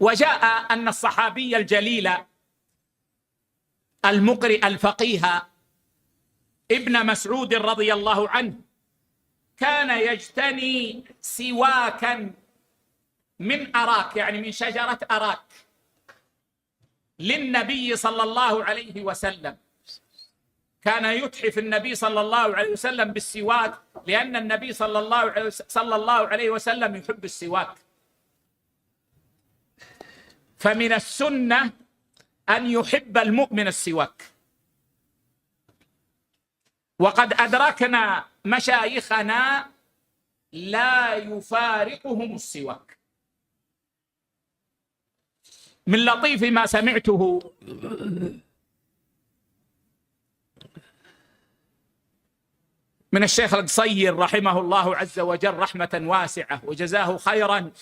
وجاء أن الصحابي الجليل المقرئ الفقيه ابن مسعود رضي الله عنه كان يجتني سواكا من أراك، يعني من شجرة أراك، للنبي صلى الله عليه وسلم. كان يتحف النبي صلى الله عليه وسلم بالسواك، لأن النبي صلى الله عليه وسلم يحب السواك. فمن السنة أن يحب المؤمن السواك. وقد أدركنا مشايخنا لا يفارقهم السواك. من لطيف ما سمعته من الشيخ القصير رحمه الله عز وجل رحمة واسعة وجزاه خيرا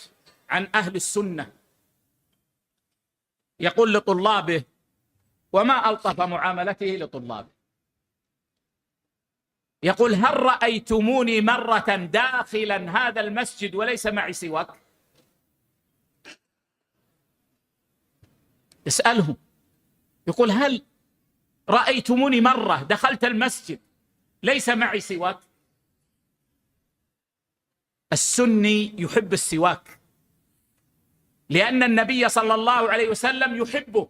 عن أهل السنة، يقول لطلابه، وما ألطف معاملته لطلابه، يقول: هل رأيتموني مرة داخلا هذا المسجد وليس معي سواك؟ اسألهم، يقول: هل رأيتموني مرة دخلت المسجد ليس معي سواك؟ السني يحب السواك، لأن النبي صلى الله عليه وسلم يحبه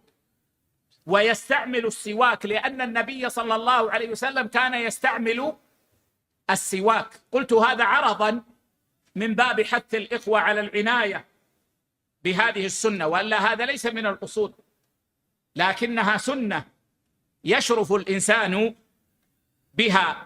ويستعمل السواك، لأن النبي صلى الله عليه وسلم كان يستعمل السواك. قلت هذا عرضا من باب حث الإخوة على العناية بهذه السنة، وألا هذا ليس من الأصول، لكنها سنة يشرف الإنسان بها.